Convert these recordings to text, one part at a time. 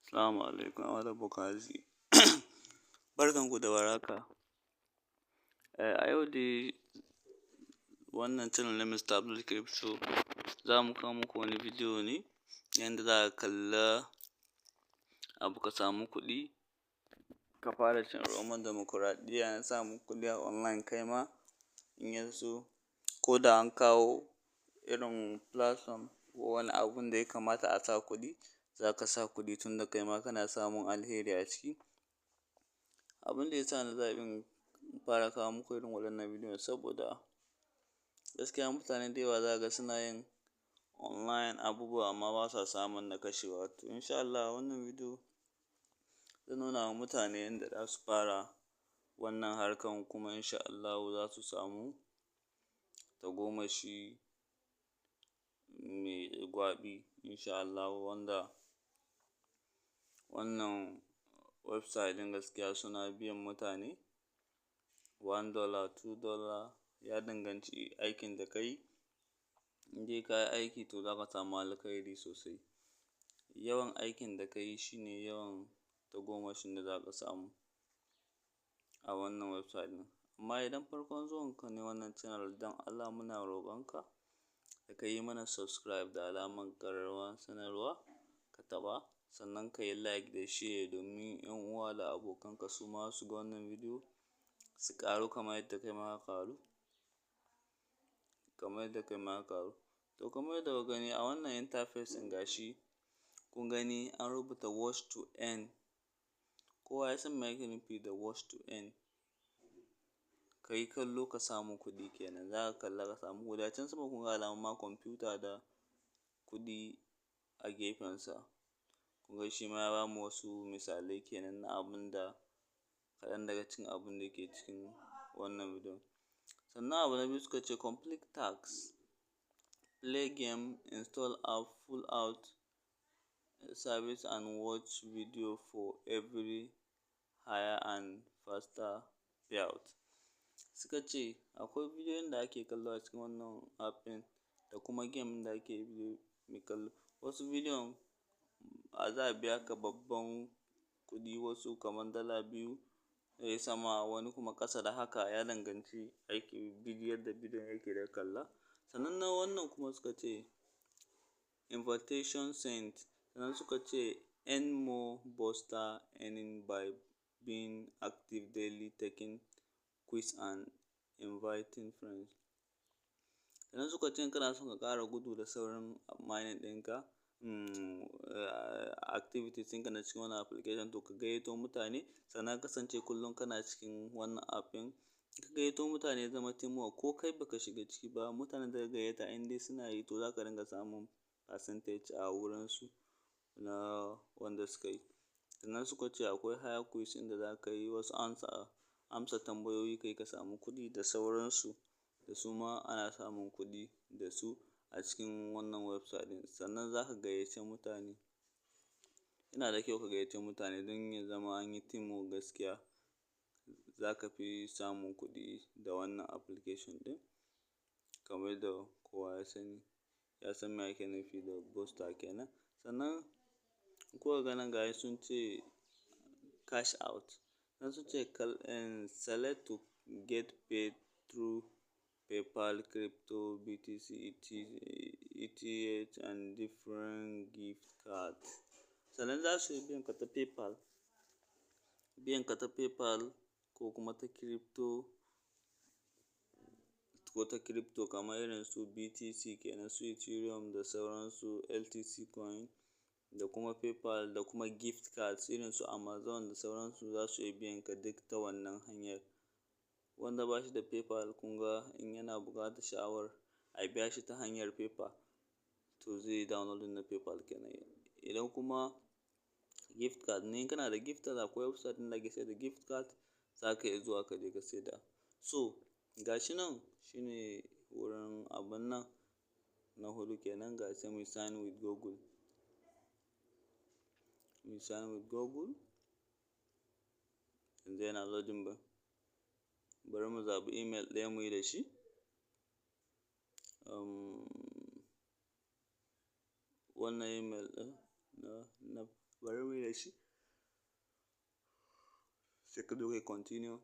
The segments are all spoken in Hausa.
Assalamu alaikum wa bukazi. Barkanku da warhaka. A yau dai wannan channel na Mr. Abdul Crypto za mu kawo muku wani bidiyo ne yanda za ka kalla abu ka samu kuɗi, ka fara cin roman dimokuraɗiyya na samu kuɗi a online kai ma in ya so, ko da an kawo irin platform ko wani abun da ya kamata a sa kuɗi, za ka sa kuɗi tunda kai ma kana samun alheri a ciki. Abin da ya sa na zaɓi in fara kawo muku irin waɗannan bidiyon saboda gaskiya mutane da yawa za ka ga suna yin online abubuwa amma ba sa samun na kashewa. To in sha Allah wannan bidiyo zai nuna wa mutane yanda za su fara wannan harkan kuma in sha Allahu za su samu tagomashi mai gwaɓi in sha Allahu, wanda wannan website ɗin gaskiya suna biyan mutane $1, $2, ya danganci aikin da ka yi. In dai ka yi aiki to za ka samu alkhairi sosai. Yawan aikin da ka yi shi ne yawan tagomashin da za ka samu a wannan website ɗin. Amma idan farkon zuwanka ne wannan channel, don Allah muna roƙonka da ka yi mana subscribe da alamar ƙararrawar sanarwa ka taɓa, sannan ka yi like da share domin 'yan uwa da abokanka su ma su ga wannan bidiyo su ƙaru kamar yadda kai ma ka ƙaru. To kamar yadda kuka gani a wannan interface ɗin gashi kun gani an rubuta watch to earn. Kowa ya san me ake nufi da watch to earn. Ka yi kallo ka samu kuɗi kenan, za ka kalla ka samu kuɗi. A can sama kun ga alamun ma kwamfuta da kuɗi a gefensa. Kun ga shi ma ya bamu wasu misalai kenan na abun da kaɗan daga cikin abun da ke cikin wannan bidiyon. Sannan abu na biyu suka ce complete tasks, play game, install app, pull out service and watch video for every higher and faster payout. Suka ce akwai bidiyon da ake kallo a cikin wannan app ɗin da kuma game da ake kallo. Wasu bidiyon za a biya ka babban kuɗi, wasu kamar $2 yayi sama, wani kuma ƙasa da haka, ya danganci aikin bidiyon da bidiyon yake da kalla. Sannan na wannan kuma suka ce invitation sent. Sannan suka ce earn more booster earning by being active daily, taking quiz and inviting friends. Sannan suka ce in kana son ka ƙara gudu da saurin mining ɗinka, activities ɗinka na cikin wannan application, to ka gayyato mutane. Sannan kasance kullum kana cikin wannan app ɗin, ka gayyato mutane zama teamwork, ko kai baka shiga ciki ba, mutanen da ka gayyata in dai suna yi to za ka dinga samun percentage a wurinsu na wanda suka yi. Sannan suka ce akwai higher quiz inda za ka yi wasu amsa tambayoyi kai ka samu kuɗi da sauransu, da su ma ana samun kuɗi da su a cikin wannan website ɗin. Sannan za ka gayyace mutane. Yana da kyau ka gayyace mutane don ya zama an yi teamwork gaskiya. Za ka fi samun kuɗi da wannan application ɗin kamar yadda kowa ya sani, ya san me ake nufi da booster kenan. Sannan kuka ga nan gashi sun ce cash out. Sannan sun ce select to get paid through PayPal, crypto, BTC, ETH and different gift cards. Sannan za su yi biyan ka ta PayPal ko kuma ta crypto kamar irin su BTC kenan, su Ethereum da sauransu, LTC coin da kuma PayPal da kuma gift cards irin su Amazon da sauransu, za su iya biyan ka duk ta wannan hanyar. Wanda ba shi da PayPal kun ga in yana buƙatar sha'awar a biya shi ta hanyar PayPal to zai yi downloading na PayPal kenan. Idan kuma gift card ne, in kana da gift card akwai website ɗin da ake sayar da gift card, za ka iya zuwa ka je ka saida. So gashi nan shine wurin abun nan na huɗu kenan, ga sai mu sign with Google. Yanzu yana loading ba. Bari mu zaɓi email ɗaya mu yi da shi. Wannan email ɗin bari mu yi da shi, sai ka zo kai continue.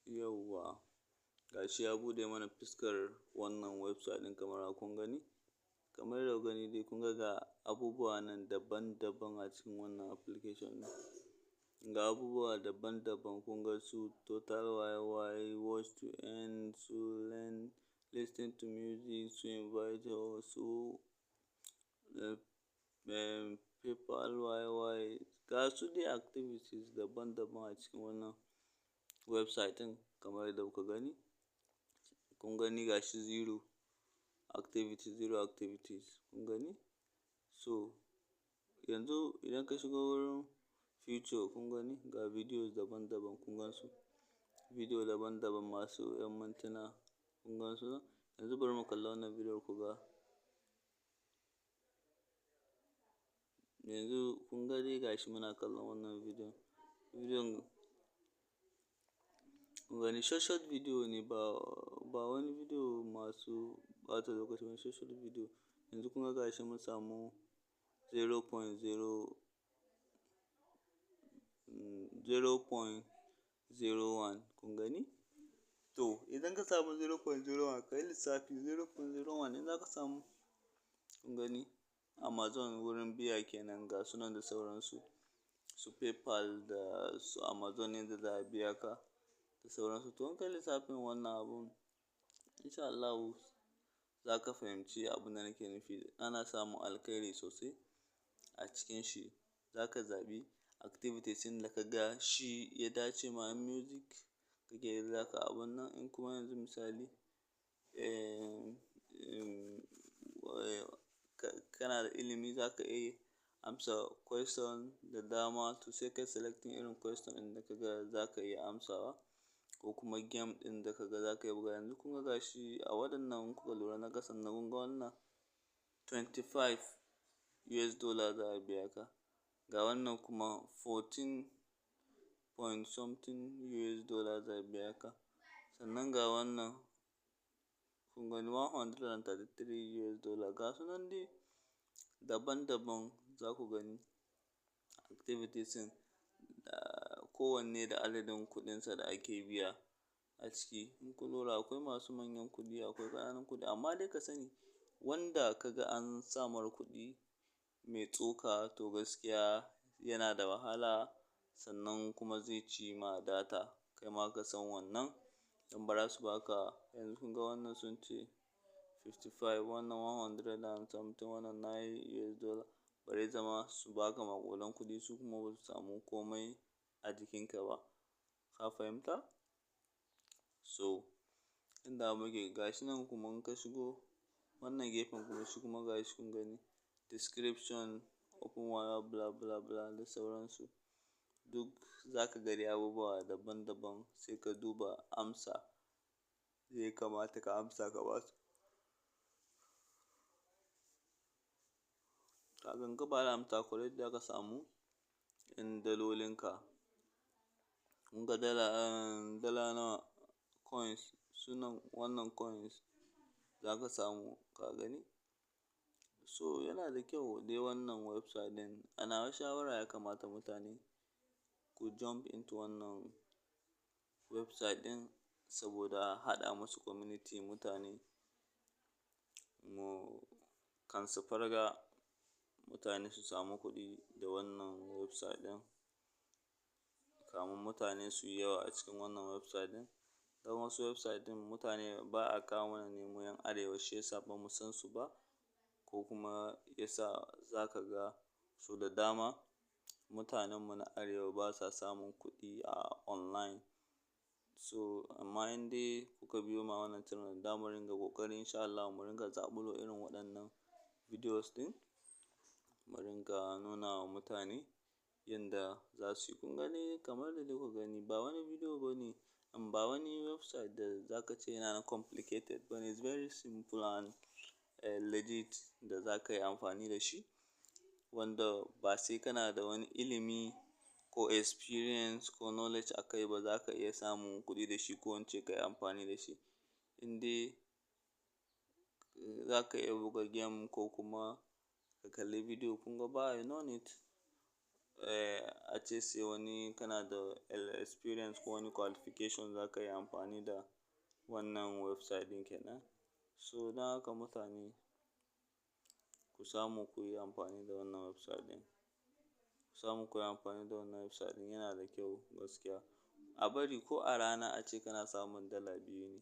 Yauwa gashi ya buɗe mana fuskar wannan website ɗin kamar haka kun gani. Kamar yadda kuka gani dai kun ga abubuwa nan daban-daban a cikin wannan application ɗin. Ga abubuwa daban-daban kun ga su total YY, watch to earn, su learn, listen to music, su invite, su PayPal YY. Ga su dai activities daban-daban a cikin wannan website ɗin kamar yadda kuka gani. Kun gani gashi zero activities kun gani. So yanzu idan ka shigo wurin future kun gani ga videos daban-daban kun gan su. Video daban-daban masu 'yan mintuna kun gan su nan. Yanzu bari mu kalla wannan bidiyon ku ga. Yanzu kun ga dai gashi muna kallon wannan bidiyon kun gani short video ne ba wani video masu ɓata lokaci ba, short video. Yanzu kun ga gashi mun samu 0.01 kun gani. To idan ka samu 0.01 ka yi lissafi 0.01 in za ka samu kun gani Amazon wurin biya kenan ga sunan da sauransu, su PayPal da su Amazon yadda za a biya ka da sauransu. To in ka yi lissafin wannan abun insha Allahu za ka fahimci abin da nake nufi. Ana samun alkhairi sosai a cikin shi. Za ka zaɓi activities ɗin da ka ga shi ya dace ma. In music kake za ka abun nan, in kuma yanzu misali kana da ilimi za ka iya amsa question da dama to sai kai selecting irin question ɗin da ka ga za ka iya amsawa, ko kuma game ɗin da ka ga za ka iya buga. Yanzu kun ga gashi a waɗannan kuka lura na ƙasan nan kun ga wannan $25 za a biya ka. Ga wannan kuma 14 point something $, za a biya ka. Sannan ga wannan kun gani $133. Ga su nan dai daban-daban za ku gani activities ɗin kowanne da adadin kuɗinsa da ake biya a ciki. In kun lura akwai masu manyan kuɗi akwai ƙananan kuɗi, amma dai ka sani wanda ka ga an sa mar kuɗi mai tsoka to gaskiya yana da wahala, sannan kuma zai ci ma data. Kai ma ka san wannan don ba za su ba ka. Yanzu kun ga wannan sun ce 55, wannan 100 and something, wannan $9. Bare zama su ba ka maƙudan kuɗi su kuma ba su samu komai a jikinka ba. Ka fahimta? So inda muke gashi nan kuma in ka shigo wannan gefen kuma shi kuma gashi kun gani description, open bla bla bla da sauransu. Duk za ka ga dai abubuwa daban-daban sai ka duba amsa da ya kamata ka amsa ka ba su. Kaga in ka ba da amsa correct za ka samu dalolinka. Kun ga dala nawa coins sunan wannan coins za ka samu ka gani. So yana da kyau dai wannan website ɗin. A nawa shawara ya kamata mutane ku jump into wannan website ɗin saboda haɗa musu community mutane mu kan su farga mutane su samu kuɗi da wannan website ɗin. Kamun mutane su yi yawa a cikin wannan website ɗin. Don wasu website ɗin mutane ba a kawo mana ne mu 'yan arewa shi yasa ba mu san su ba, ko kuma yasa za ka ga su da dama mutanenmu na arewa ba sa samun kuɗi a online. So amma in dai kuka biyo ma wannan channel za mu ringa ƙoƙari insha Allah mu ringa zaɓulo irin waɗannan videos ɗin mu ringa nuna wa mutane yanda za su yi. Kun gani kamar da dai kuka gani ba wani video bane, ba wani website da za ka ce yana complicated bane. It's very simple and legit da za ka yi amfani da shi, wanda ba sai kana da wani ilimi ko experience ko knowledge a kai ba za ka iya samun kuɗi da shi ko in ce ka yi amfani da shi. In dai za ka iya buga game ko kuma ka kalli bidiyo. Kun ga ba no need a ce sai wani kana da experience ko wani qualification za ka yi amfani da wannan website ɗin kenan. So don haka mutane ku samu ku yi amfani da wannan website ɗin. Ku samu ku yi amfani da wannan website ɗin, yana da kyau gaskiya. A bari ko a rana a ce kana samun dala 2 ne.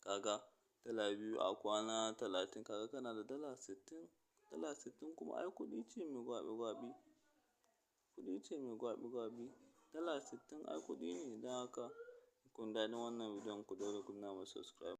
Kaga dala 2 a kwana 30, kaga kana da dala 60. Dala 60 kuma ai kuɗi ce mai gwaɓi-gwaɓi. Kuɗi ce mai gwaɓi-gwaɓi. Dala 60 ai kuɗi ne. Don haka kun daɗin wannan bidiyon ku daure ku danna mana subscribe.